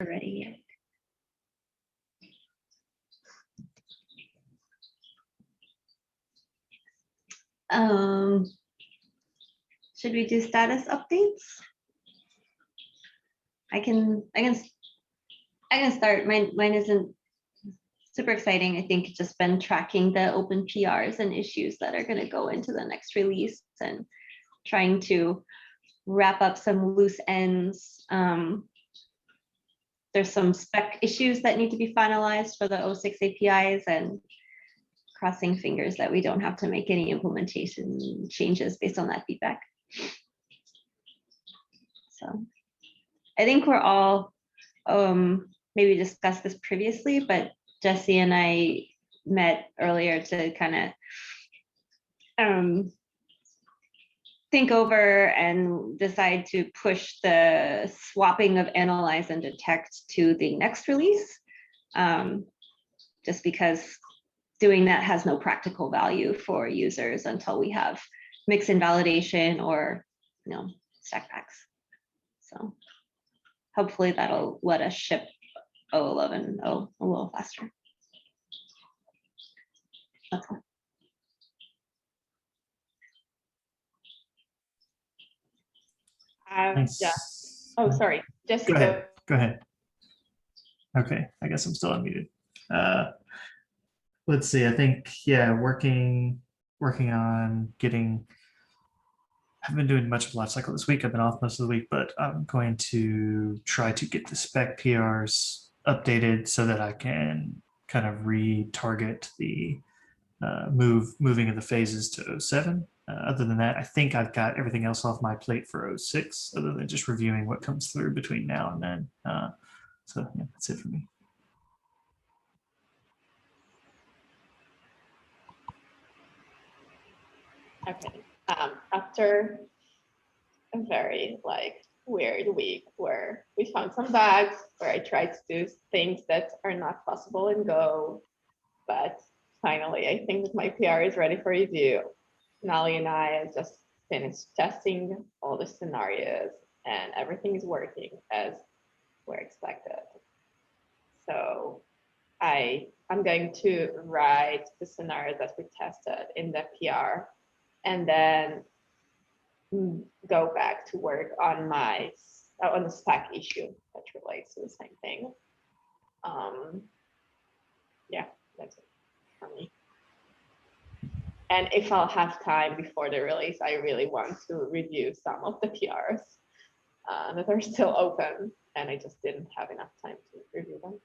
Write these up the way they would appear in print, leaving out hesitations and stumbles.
Ready. Should we do status updates? I can start. Mine isn't super exciting. I think it's just been tracking the open PRs and issues that are going to go into the next release and trying to wrap up some loose ends. There's some spec issues that need to be finalized for the 06 APIs, and crossing fingers that we don't have to make any implementation changes based on that feedback. So I think we're all, maybe discussed this previously, but Jesse and I met earlier to kind of think over and decide to push the swapping of analyze and detect to the next release, just because doing that has no practical value for users until we have mix and validation or stack packs. So hopefully that'll let us ship 011 a little faster. That's all. Yeah. Oh, sorry, Jessica. Go ahead. Okay, I guess I'm still unmuted. Let's see. I think working on getting. I haven't been doing much of life cycle this week. I've been off most of the week, but I'm going to try to get the spec PRs updated so that I can kind of retarget the moving of the phases to 07. Other than that, I think I've got everything else off my plate for 06, other than just reviewing what comes through between now and then. So yeah, that's it for me. Okay. After a very weird week where we found some bugs, where I tried to do things that are not possible in Go, but finally I think that my PR is ready for review. Nali and I just finished testing all the scenarios and everything is working as we're expected. So I'm going to write the scenarios that we tested in the PR and then go back to work on the spec issue that relates to the same thing. Yeah, that's it for me. And if I'll have time before the release, I really want to review some of the PRs that are still open, and I just didn't have enough time to review them.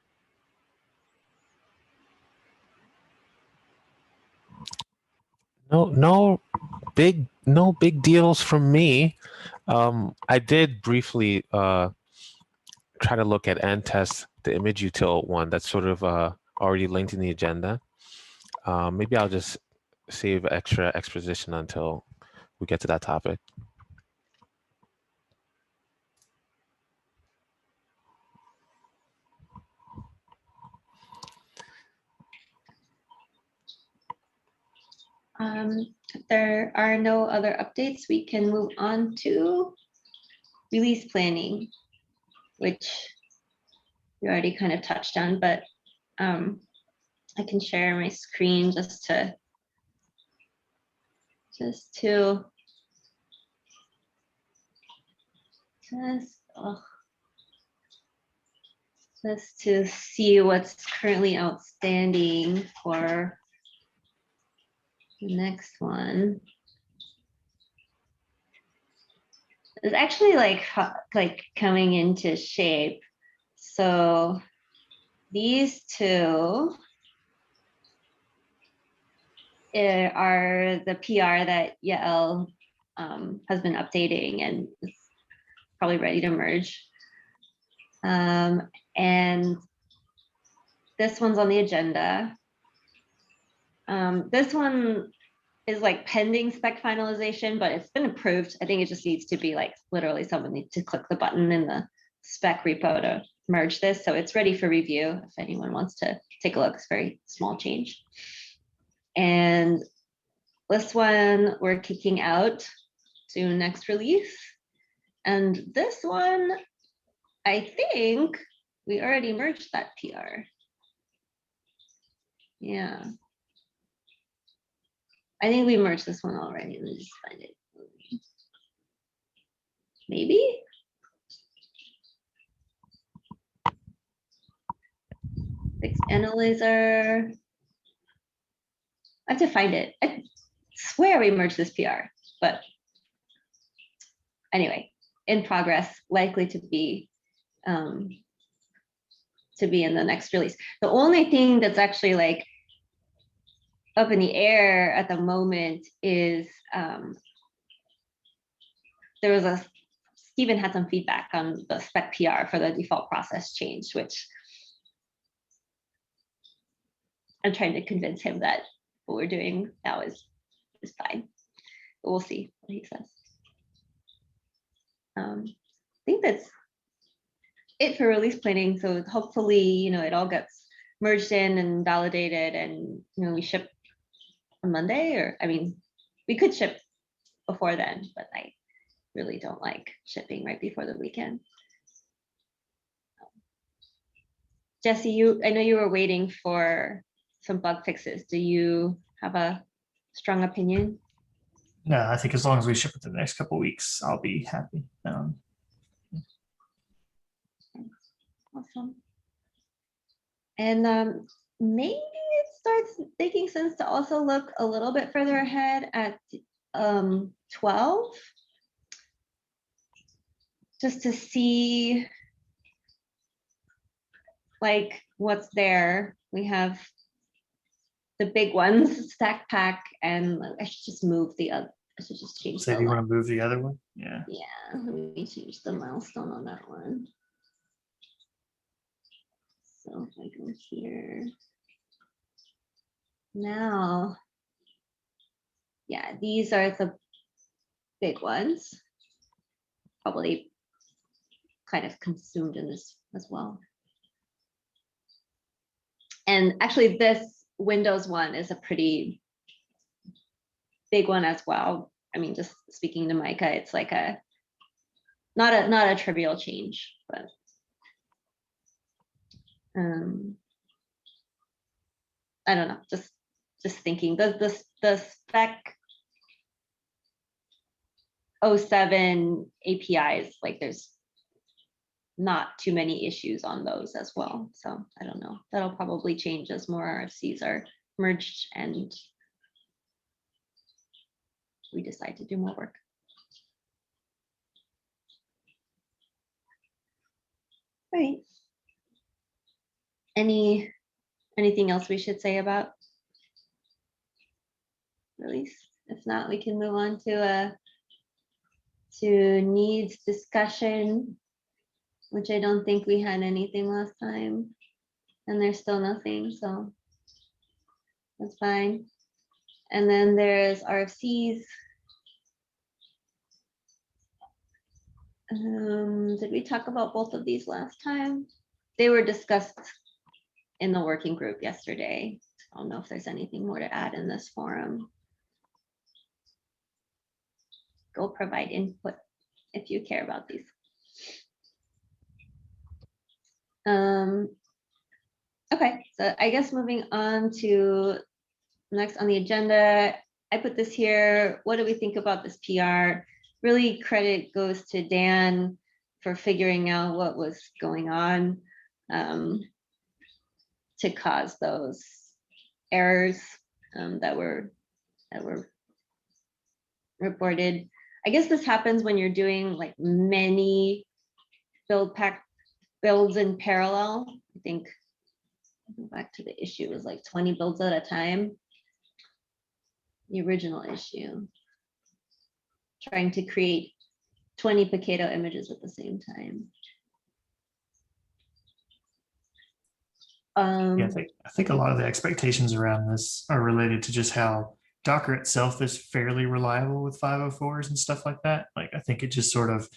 No big deals from me. I did briefly try to look at and test the image util one that's sort of already linked in the agenda. Maybe I'll just save extra exposition until we get to that topic. If there are no other updates, we can move on to release planning, which we already kind of touched on, but I can share my screen just to see what's currently outstanding for the next one. It's actually like coming into shape. So these two are the PR that Yael has been updating and is probably ready to merge. And this one's on the agenda. This one is pending spec finalization, but it's been approved. I think it just needs to be literally someone needs to click the button in the spec repo to merge this. So it's ready for review if anyone wants to take a look. It's a very small change. And this one we're kicking out to next release. And this one, I think we already merged that PR. Yeah. I think we merged this one already. Let me just find it. Maybe? Fix analyzer. I have to find it. I swear we merged this PR, but anyway, in progress, likely to be in the next release. The only thing that's actually like up in the air at the moment is there was Stephen had some feedback on the spec PR for the default process change, which I'm trying to convince him that what we're doing now is fine. But we'll see what he says. I think that's it for release planning. So hopefully, it all gets merged in and validated, and we ship on Monday, or I mean, we could ship before then, but I really don't like shipping right before the weekend. Jesse, I know you were waiting for some bug fixes. Do you have a strong opinion? No, I think as long as we ship it the next couple of weeks, I'll be happy. Awesome. And maybe it starts making sense to also look a little bit further ahead at 12, just to see like what's there. We have the big ones, stack pack, and I should just move the other. I should just change. So if you want to move the other one, yeah. Yeah, let me change the milestone on that one. So if I go here now, yeah, these are the big ones. Probably kind of consumed in this as well. And actually this Windows one is a pretty big one as well. I mean, just speaking to Micah, it's like not a trivial change, but I don't know, just thinking the spec 07 APIs, like there's not too many issues on those as well. So I don't know, that'll probably change as more RFCs are merged and we decide to do more work. Right. Anything else we should say about release? If not, we can move on to needs discussion, which I don't think we had anything last time, and there's still nothing, so that's fine. And then there's RFCs. Did we talk about both of these last time? They were discussed in the working group yesterday. I don't know if there's anything more to add in this forum. Go provide input if you care about these. Okay, so I guess moving on to next on the agenda, I put this here. What do we think about this PR? Really, credit goes to Dan for figuring out what was going on to cause those errors that were reported. I guess this happens when you're doing like many Buildpack builds in parallel. I think back to the issue, it was like 20 builds at a time. The original issue, trying to create 20 Pacato images at the same time. Yeah, I think a lot of the expectations around this are related to just how Docker itself is fairly reliable with 504s and stuff like that. Like, I think it just sort of,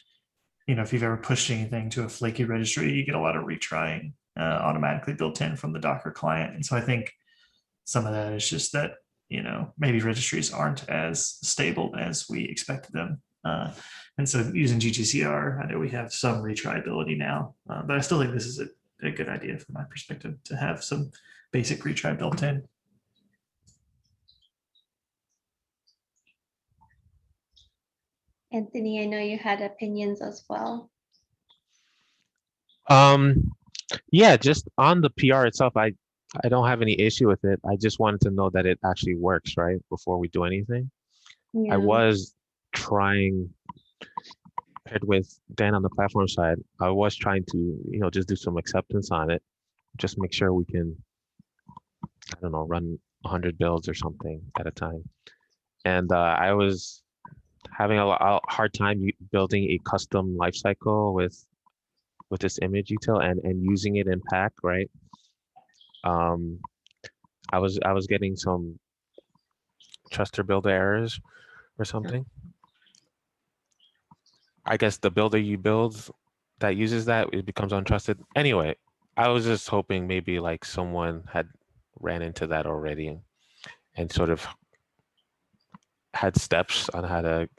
if you've ever pushed anything to a flaky registry, you get a lot of retrying automatically built in from the Docker client. And so I think some of that is just that, maybe registries aren't as stable as we expected them. And so using GGCR, I know we have some retry ability now, but I still think this is a good idea from my perspective to have some basic retry built in. Anthony, I know you had opinions as well. Yeah, just on the PR itself, I don't have any issue with it. I just wanted to know that it actually works, right? Before we do anything. I Yeah. was trying, paired with Dan on the platform side, I was trying to, just do some acceptance on it, just make sure we can, I don't know, run 100 builds or something at a time. And I was having a hard time building a custom lifecycle with this image util and using it in pack, right? I was getting some truster builder errors or something. I guess the builder you build that uses that, it becomes untrusted. Anyway, I was just hoping maybe like someone had ran into that already and sort of had steps on how to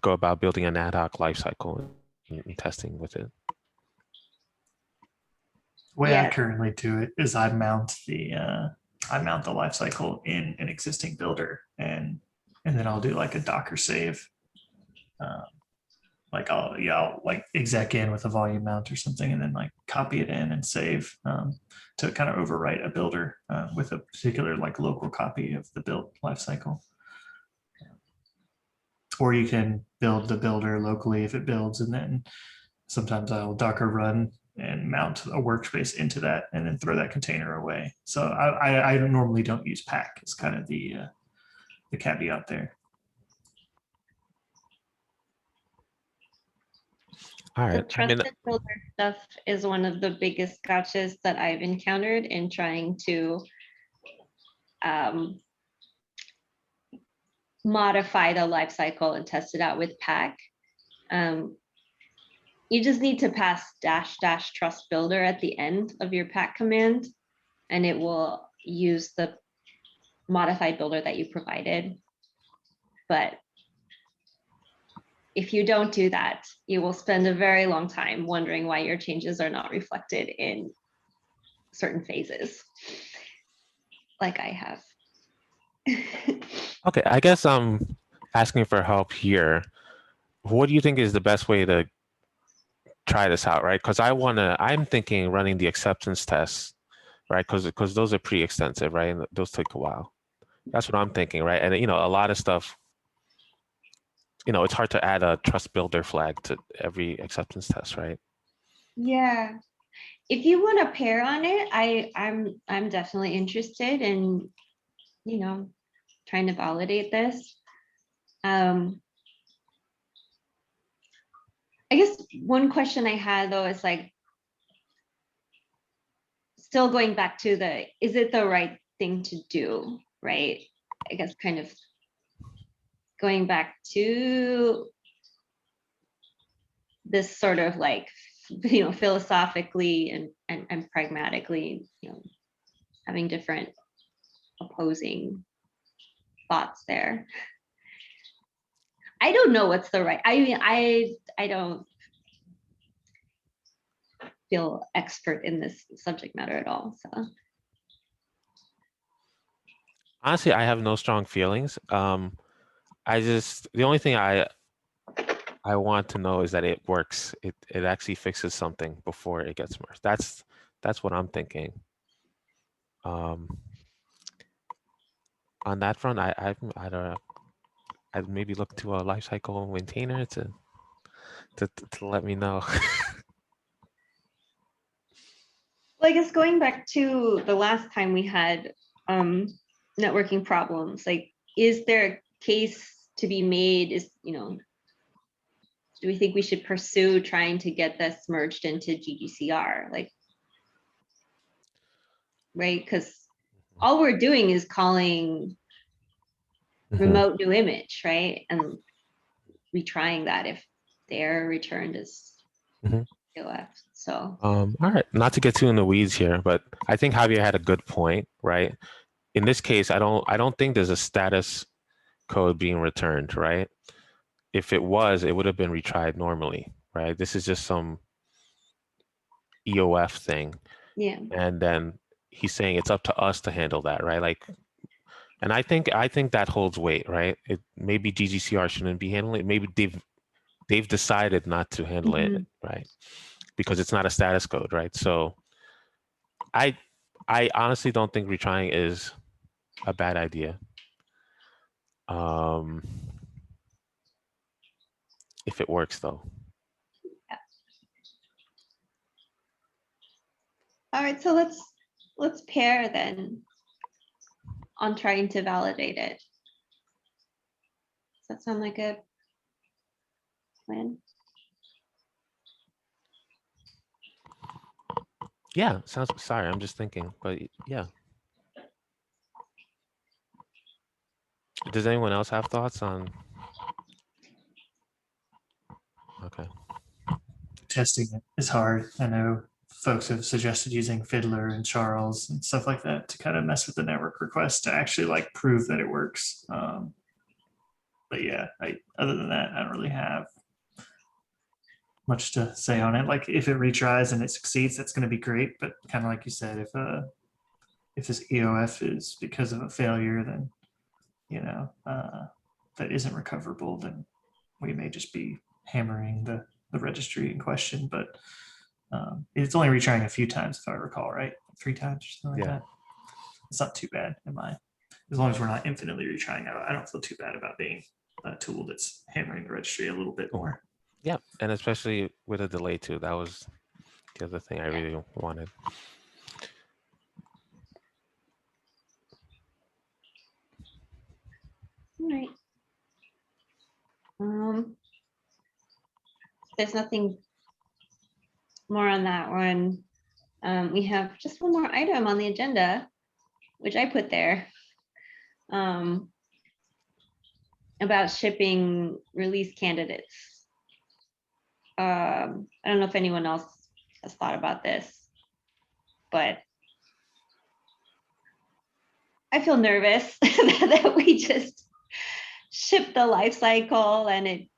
go about building an ad hoc lifecycle and testing with it. The way I Yeah. currently do it is I mount the life cycle in an existing builder, and then I'll do like a Docker save. Like I'll like exec in with a volume mount or something, and then like copy it in and save to kind of overwrite a builder with a particular like local copy of the build lifecycle. Or you can build the builder locally if it builds, and then sometimes I'll Docker run and mount a workspace into that and then throw that container away. So I normally don't use pack. It's kind of the caveat there. All The right. trusted builder stuff is one of the biggest gotchas that I've encountered in trying to modify the life cycle and test it out with pack. You just need to pass -- trust builder at the end of your pack command, and it will use the modified builder that you provided. But if you don't do that, you will spend a very long time wondering why your changes are not reflected in certain phases, like I have. Okay, I guess I'm asking for help here. What do you think is the best way to try this out, right? Because I'm thinking running the acceptance tests, right? Because those are pretty extensive, right? And those take a while. That's what I'm thinking, right? And a lot of stuff, it's hard to add a trust builder flag to every acceptance test, right? Yeah. If you want to pair on it, I'm definitely interested in, trying to validate this. I guess one question I had though is like, still going back to is it the right thing to do, right? I guess kind of going back to this sort of like, philosophically and pragmatically, having different opposing thoughts there. I don't know what's the right, I mean, I don't feel expert in this subject matter at all, so. Honestly, I have no strong feelings. The only thing I want to know is that it works. It actually fixes something before it gets merged. That's what I'm thinking. On that front, I don't know. I'd maybe look to a lifecycle maintainer to let me know. Well, I guess going back to the last time we had networking problems, like, is there a case to be made? Do we think we should pursue trying to get this merged into GDCR? Like, right? Because all we're doing is calling remote new image, right? And retrying that if the error returned is COF. So All right, not to get too in the weeds here, but I think Javier had a good point, right? In this case, I don't think there's a status code being returned, right? If it was, it would have been retried normally, right? This is just some EOF thing, Yeah. and then he's saying it's up to us to handle that, right? Like, and I think that holds weight, right? It maybe GGCR shouldn't be handling it. Maybe they've decided not to handle it, right? Because it's not a status code, right? So I honestly don't think retrying is a bad idea. If it works though. All right, so let's pair then on trying to validate it. Does that sound like a plan? Yeah, sounds, sorry, I'm just thinking, but yeah. Does anyone else have thoughts on? Okay. Testing it is hard. I know folks have suggested using Fiddler and Charles and stuff like that to kind of mess with the network request to actually like prove that it works. But yeah, other than that, I don't really have much to say on it. Like if it retries and it succeeds, that's going to be great. But kind of like you said, if this EOF is because of a failure, then that isn't recoverable, then we may just be hammering the registry in question. But it's only retrying a few times, if I recall, right? 3 times or something like that. It's not too bad in my, as long as we're not infinitely retrying. I don't feel too bad about being a tool that's hammering the registry a little bit more. Yeah, and especially with a delay too. That was the other thing I really wanted. All right. There's nothing more on that one. We have just one more item on the agenda, which I put there, about shipping release candidates. I don't know if anyone else has thought about this, but I feel nervous that we just ship the life cycle and it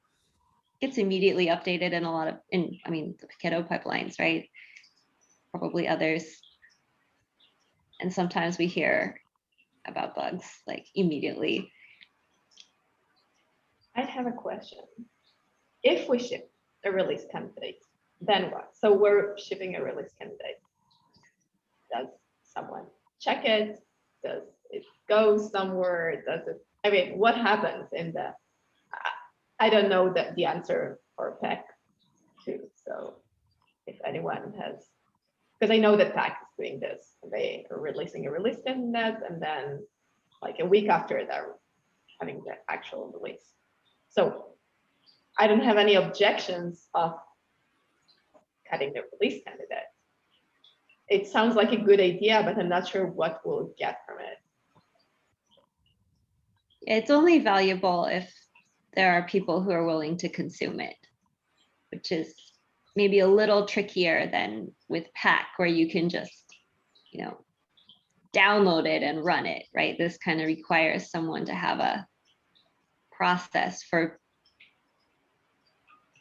gets immediately updated in a lot of, the Paketo pipelines, right? Probably others. And sometimes we hear about bugs like immediately. I have a question. If we ship a release candidate, then what? So we're shipping a release candidate. Does someone check it? Does it go somewhere? Does it, I mean, what happens in the, I don't know the answer for PEC too. So if anyone has, because I know that PEC is doing this, they are releasing a release candidate and then like a week after they're having the actual release. So I don't have any objections of cutting the release candidate. It sounds like a good idea, but I'm not sure what we'll get from it. It's only valuable if there are people who are willing to consume it, which is maybe a little trickier than with PAC, where you can just, download it and run it, right? This kind of requires someone to have a process for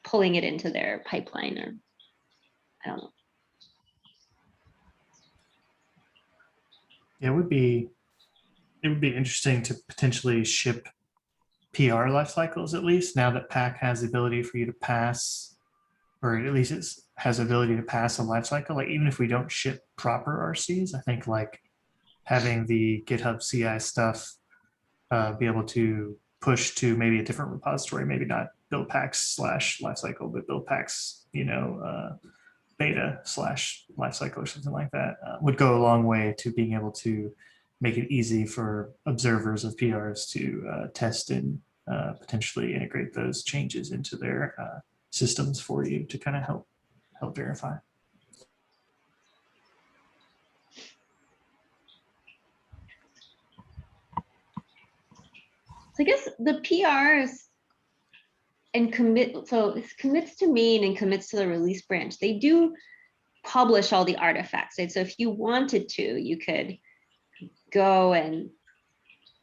pulling it into their pipeline, or I don't know. It would be interesting to potentially ship PR life cycles, at least now that PAC has the ability for you to pass, or at least it has the ability to pass a life cycle. Like even if we don't ship proper RCs, I think like having the GitHub CI stuff be able to push to maybe a different repository, maybe not Buildpacks / lifecycle, but Buildpacks, beta / lifecycle or something like that would go a long way to being able to make it easy for observers of PRs to test and potentially integrate those changes into their systems for you to kind of help verify. So I guess the PRs and commit, so it's commits to main and commits to the release branch. They do publish all the artifacts, right? So if you wanted to, you could go and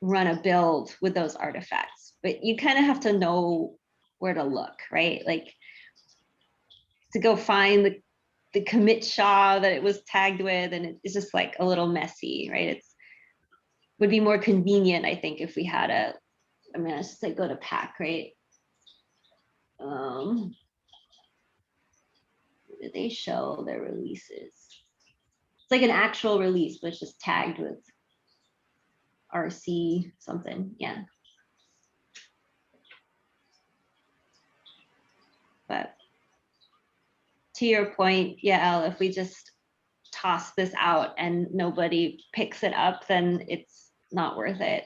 run a build with those artifacts, but you kind of have to know where to look, right? Like to go find the commit SHA that it was tagged with, and it's just like a little messy, right? It's would be more convenient, I think, if we had a, I mean, let's just like go to pack, right? Do they show their releases? It's like an actual release, but it's just tagged with RC something, yeah. But to your point, yeah, Elle, if we just toss this out and nobody picks it up, then it's not worth it.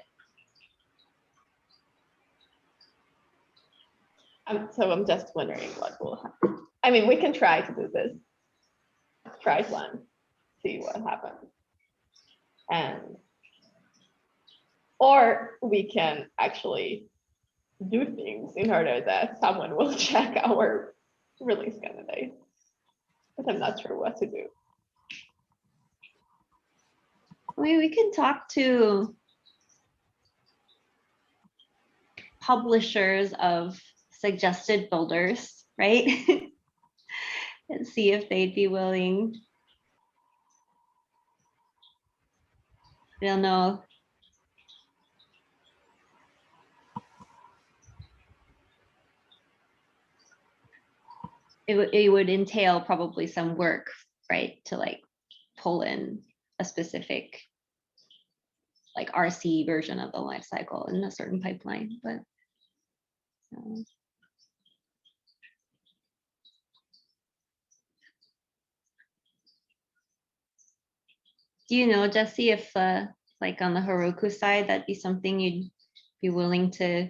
So I'm just wondering what will happen. I mean, we can try to do this. Try one, see what happens. And or we can actually do things in order that someone will check our release candidate. But I'm not sure what to do. I mean, we can talk to publishers of suggested builders, right? And see if they'd be willing. I don't know. It would entail probably some work, right? To like pull in a specific like RC version of the life cycle in a certain pipeline, but do you know, Jesse, if like on the Heroku side, that'd be something you'd be willing to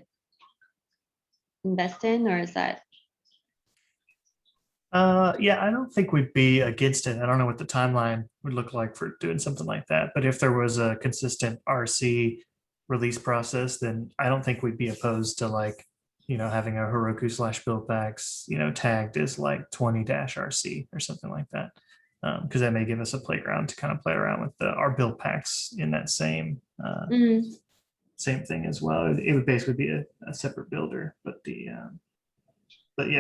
invest in, or is that? Yeah, I don't think we'd be against it. I don't know what the timeline would look like for doing something like that. But if there was a consistent RC release process, then I don't think we'd be opposed to like, having a Heroku / Buildpacks, tagged as like 20-RC or something like that. Because that may give us a playground to kind of play around with our Buildpacks in that same same thing as well. It would basically be a separate builder, but yeah,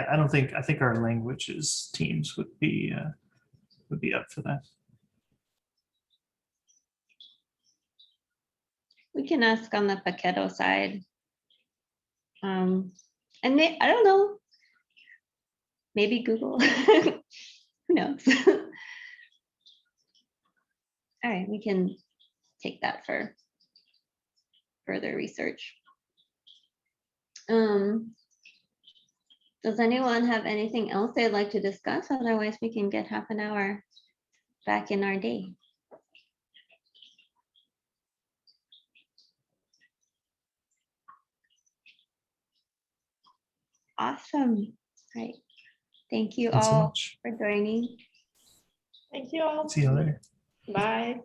I think our languages teams would be up for that. We can ask on the Paketo side. And I don't know, maybe Google. Who knows? All right, we can take that for further research. Does anyone have anything else they'd like to discuss? Otherwise, we can get half an hour back in our day. Awesome. Right. Thank you Thanks so all much. for joining. Thank you all. See you later. Bye.